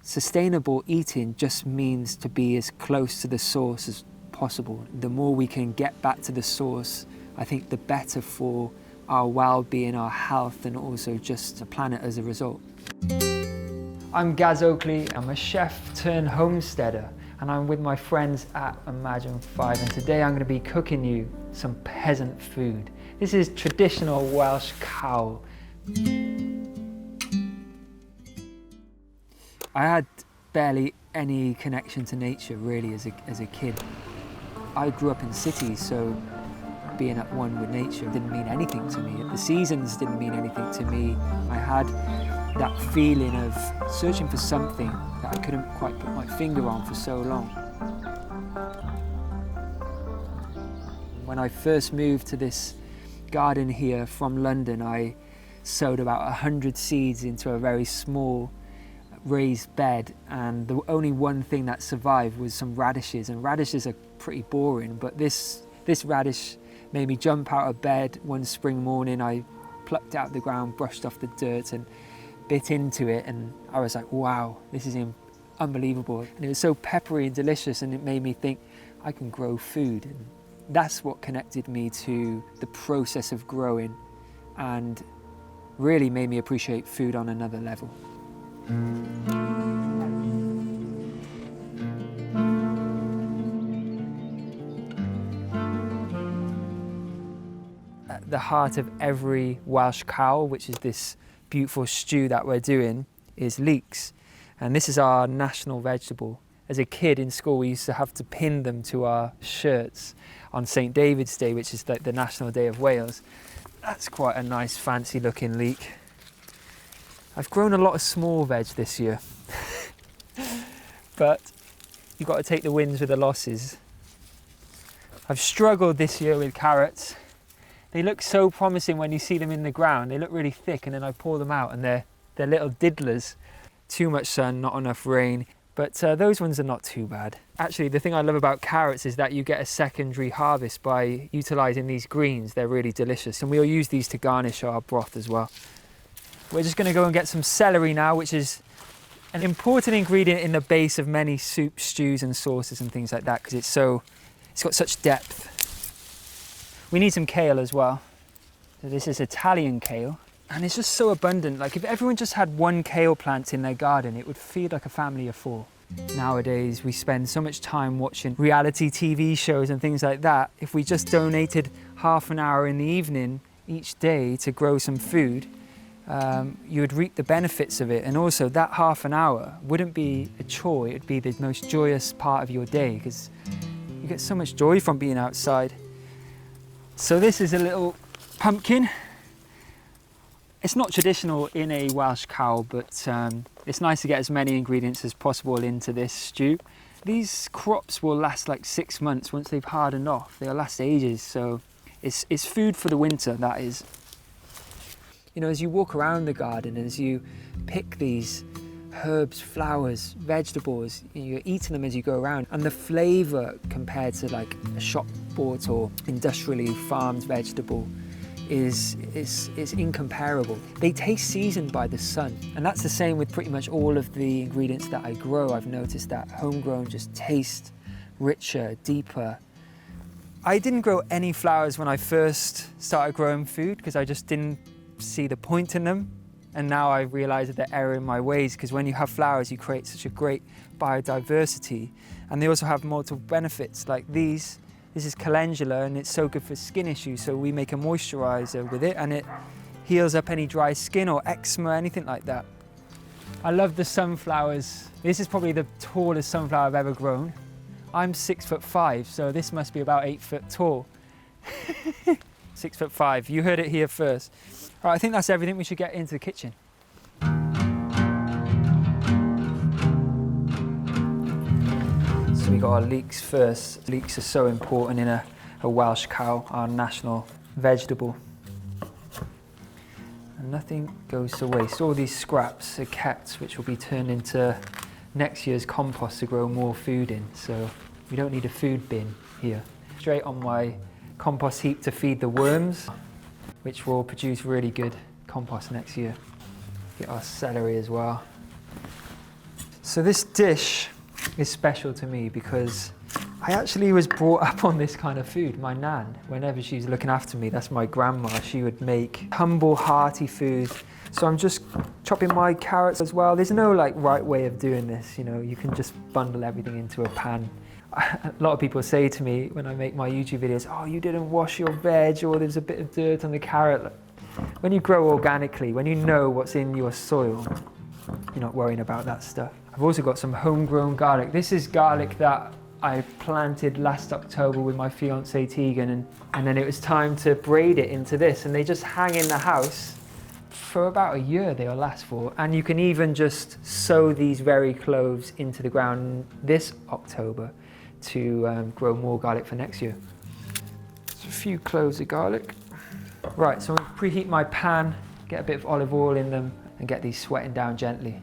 Sustainable eating just means to be as close to the source as possible. The more we can get back to the source, I think the better for our well-being, our health, and also just the planet as a result. I'm Gaz Oakley. I'm a chef turned homesteader, and I'm with my friends at Imagine 5, and today I'm going to be cooking you some peasant food. This is traditional Welsh cow. I had barely any connection to nature really as a kid. I grew up in cities, so being at one with nature didn't mean anything to me. The seasons didn't mean anything to me. I had that feeling of searching for something that I couldn't quite put my finger on for so long. When I first moved to this garden here from London, I sowed about 100 seeds into a very small raised bed, and the only one thing that survived was some radishes, and radishes are pretty boring, but this radish made me jump out of bed one spring morning. I plucked it out of the ground, brushed off the dirt and bit into it, and I was like, wow, this is unbelievable. And it was so peppery and delicious, and it made me think I can grow food. And that's what connected me to the process of growing and really made me appreciate food on another level. At the heart of every Welsh cow, which is this beautiful stew that we're doing, is leeks. And this is our national vegetable. As a kid in school, we used to have to pin them to our shirts on St. David's Day, which is like the National Day of Wales. That's quite a nice fancy looking leek. I've grown a lot of small veg this year, but you've got to take the wins with the losses. I've struggled this year with carrots. They look so promising when you see them in the ground. They look really thick, and then I pull them out and they're little diddlers. Too much sun, not enough rain, but those ones are not too bad. Actually, the thing I love about carrots is that you get a secondary harvest by utilising these greens. They're really delicious, and we'll use these to garnish our broth as well. We're just going to go and get some celery now, which is an important ingredient in the base of many soups, stews and sauces and things like that, because it's got such depth. We need some kale as well. So this is Italian kale, and it's just so abundant. Like if everyone just had one kale plant in their garden, it would feed like a family of 4. Nowadays, we spend so much time watching reality TV shows and things like that. If we just donated half an hour in the evening each day to grow some food, you would reap the benefits of it, and also that half an hour wouldn't be a chore. It would be the most joyous part of your day, because you get so much joy from being outside. So this is a little pumpkin. It's not traditional in a Welsh cow, but it's nice to get as many ingredients as possible into this stew. These crops will last like 6 months once they've hardened off. They'll last ages, so it's food for the winter, that is. You know, as you walk around the garden, as you pick these herbs, flowers, vegetables, you're eating them as you go around, and the flavour compared to like a shop bought or industrially farmed vegetable is incomparable. They taste seasoned by the sun, and that's the same with pretty much all of the ingredients that I grow. I've noticed that homegrown just taste richer, deeper. I didn't grow any flowers when I first started growing food because I just didn't see the point in them, and now I realise that they're error in my ways, because when you have flowers you create such a great biodiversity, and they also have multiple benefits. Like this is calendula, and it's so good for skin issues, so we make a moisturiser with it, and it heals up any dry skin or eczema, anything like that. I love the sunflowers. This is probably the tallest sunflower I've ever grown. I'm 6'5", so this must be about 8 foot tall. 6'5", you heard it here first. All right, I think that's everything. We should get into the kitchen. So we got our leeks first. Leeks are so important in a Welsh cow, our national vegetable. And nothing goes to waste. All these scraps are kept, which will be turned into next year's compost to grow more food in. So we don't need a food bin here. Straight on my compost heap to feed the worms, which will produce really good compost next year. Get our celery as well. So this dish is special to me because I actually was brought up on this kind of food. My nan, whenever she's looking after me, that's my grandma, she would make humble, hearty food. So I'm just chopping my carrots as well. There's no like right way of doing this, you know, you can just bundle everything into a pan. A lot of people say to me when I make my YouTube videos, oh, you didn't wash your veg, or there's a bit of dirt on the carrot. When you grow organically, when you know what's in your soil, you're not worrying about that stuff. I've also got some homegrown garlic. This is garlic that I planted last October with my fiance Tegan, and then it was time to braid it into this, and they just hang in the house for about a year. They'll last for, and you can even just sow these very cloves into the ground this October to grow more garlic for next year. Just a few cloves of garlic. Right, so I'm going to preheat my pan, get a bit of olive oil in them, and get these sweating down gently.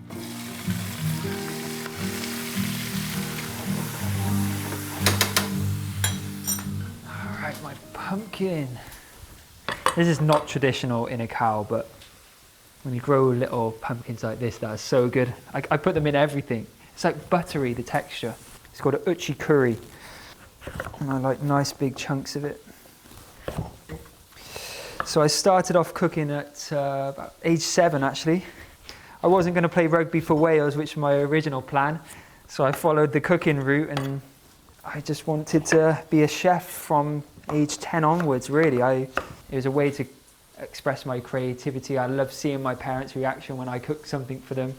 Alright, my pumpkin. This is not traditional in a cow, but when you grow little pumpkins like this, that is so good. I put them in everything. It's like buttery, the texture. It's called a uchi curry. And I like nice big chunks of it. So I started off cooking at about age 7 actually. I wasn't going to play rugby for Wales, which was my original plan. So I followed the cooking route, and I just wanted to be a chef from age 10 onwards, really. It was a way to express my creativity. I love seeing my parents' reaction when I cook something for them.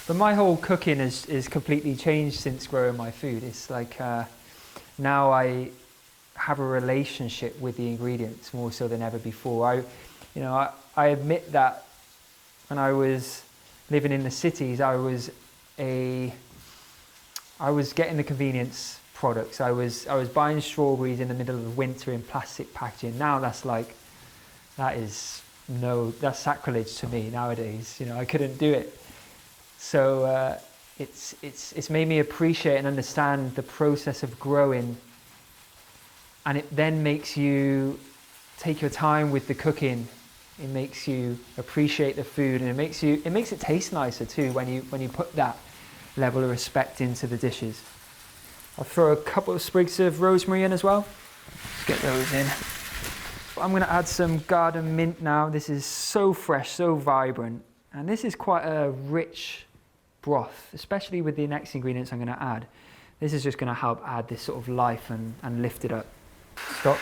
But my whole cooking is completely changed since growing my food. It's like now I have a relationship with the ingredients more so than ever before. I admit that when I was living in the cities, I was getting the convenience products. I was buying strawberries in the middle of winter in plastic packaging. Now that's sacrilege to me nowadays. You know, I couldn't do it. So it's made me appreciate and understand the process of growing, and it then makes you take your time with the cooking. It makes you appreciate the food, and it makes it taste nicer too when you put that level of respect into the dishes. I'll throw a couple of sprigs of rosemary in as well. Let's get those in. I'm going to add some garden mint now. This is so fresh, so vibrant, and this is quite a rich broth, especially with the next ingredients I'm going to add. This is just going to help add this sort of life and lift it up. Stop.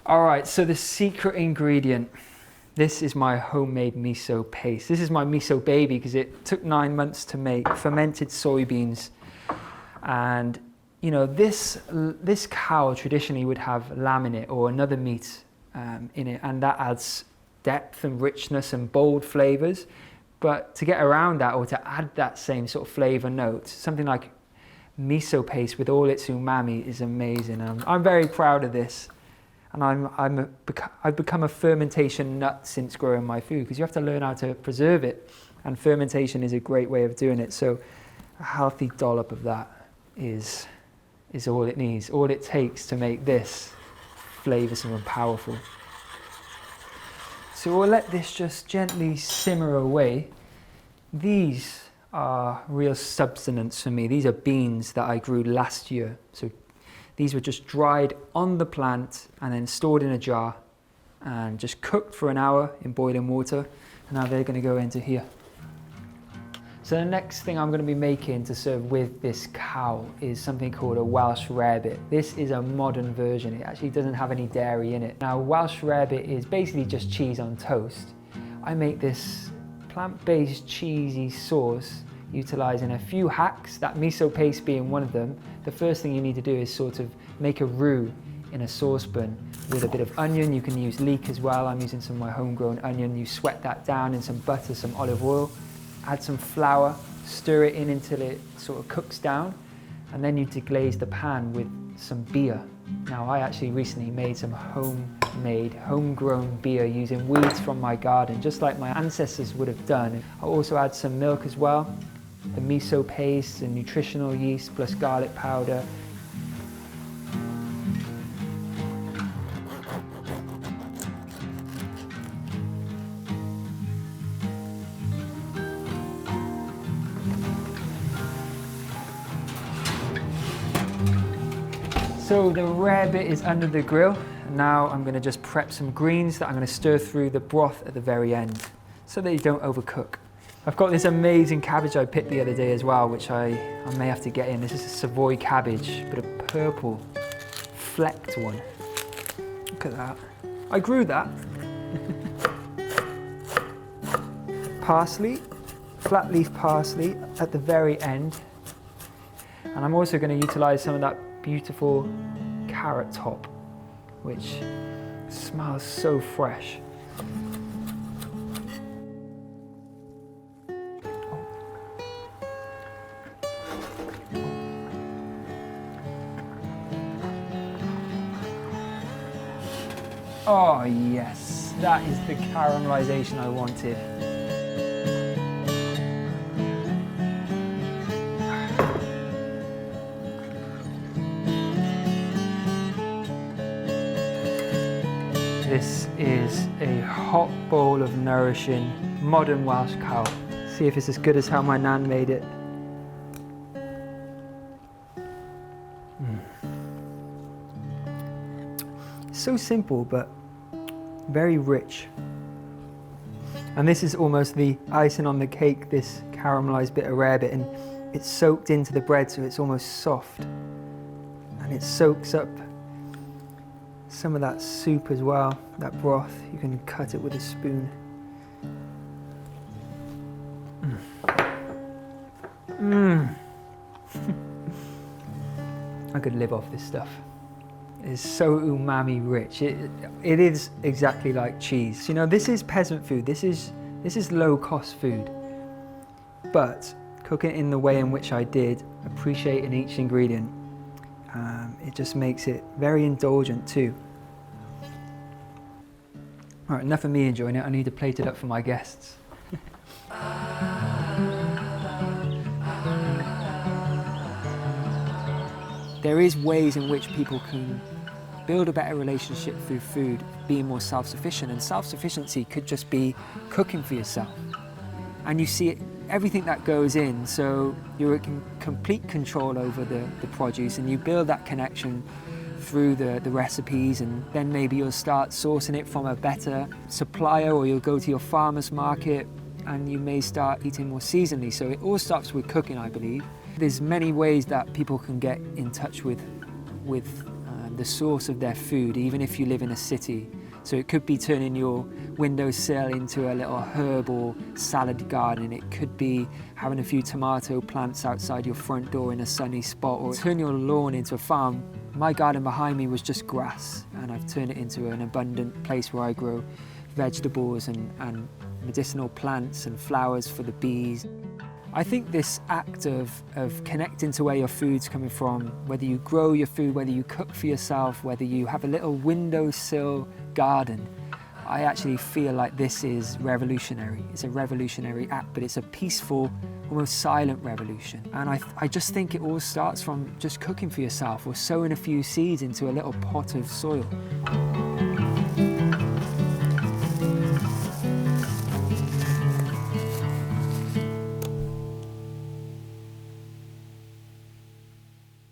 All right, so the secret ingredient. This is my homemade miso paste. This is my miso baby because it took 9 months to make. Fermented soybeans. And you know, this cow traditionally would have lamb in it or another meat in it, and that adds depth and richness and bold flavors. But to get around that, or to add that same sort of flavor note, something like miso paste with all its umami is amazing. I'm very proud of this. And I've become a fermentation nut since growing my food, because you have to learn how to preserve it, and fermentation is a great way of doing it. So a healthy dollop of that is all it needs, all it takes to make this flavoursome and powerful. So we'll let this just gently simmer away. These are real substance for me. These are beans that I grew last year. So these were just dried on the plant and then stored in a jar and just cooked for an hour in boiling water. And now they're going to go into here. So the next thing I'm going to be making to serve with this cow is something called a Welsh rarebit. This is a modern version. It actually doesn't have any dairy in it. Now, Welsh rarebit is basically just cheese on toast. I make this plant-based cheesy sauce utilizing a few hacks, that miso paste being one of them. The first thing you need to do is sort of make a roux in a saucepan with a bit of onion. You can use leek as well. I'm using some of my homegrown onion. You sweat that down in some butter, some olive oil, add some flour, stir it in until it sort of cooks down, and then you deglaze the pan with some beer. Now, I actually recently made some homemade, homegrown beer using weeds from my garden, just like my ancestors would have done. I'll also add some milk as well, the miso paste and nutritional yeast plus garlic powder. So the rarebit is under the grill. Now I'm going to just prep some greens that I'm going to stir through the broth at the very end so they don't overcook. I've got this amazing cabbage I picked the other day as well, which I may have to get in. This is a Savoy cabbage, but a purple flecked one. Look at that. I grew that. Parsley, flat leaf parsley at the very end. And I'm also going to utilise some of that beautiful carrot top, which smells so fresh. Oh yes, that is the caramelisation I wanted. This is a hot bowl of nourishing modern Welsh cow. See if it's as good as how my nan made it. So simple, but very rich. And this is almost the icing on the cake, this caramelised bit of rarebit, and it's soaked into the bread so it's almost soft. And it soaks up some of that soup as well, that broth. You can cut it with a spoon. I could live off this stuff. It's so umami rich. It is exactly like cheese. You know, this is peasant food. This is low cost food. But cooking it in the way in which I did, appreciating each ingredient, it just makes it very indulgent too. All right, enough of me enjoying it. I need to plate it up for my guests. There is ways in which people can build a better relationship through food, being more self-sufficient, and self-sufficiency could just be cooking for yourself. And you see it, everything that goes in, so you're in complete control over the produce, and you build that connection through the recipes, and then maybe you'll start sourcing it from a better supplier, or you'll go to your farmer's market and you may start eating more seasonally. So it all starts with cooking, I believe. There's many ways that people can get in touch with the source of their food, even if you live in a city. So it could be turning your windowsill into a little herb or salad garden. It could be having a few tomato plants outside your front door in a sunny spot, or turn your lawn into a farm. My garden behind me was just grass, and I've turned it into an abundant place where I grow vegetables and medicinal plants and flowers for the bees. I think this act of connecting to where your food's coming from, whether you grow your food, whether you cook for yourself, whether you have a little windowsill garden, I actually feel like this is revolutionary. It's a revolutionary act, but it's a peaceful, almost silent revolution. And I just think it all starts from just cooking for yourself or sowing a few seeds into a little pot of soil.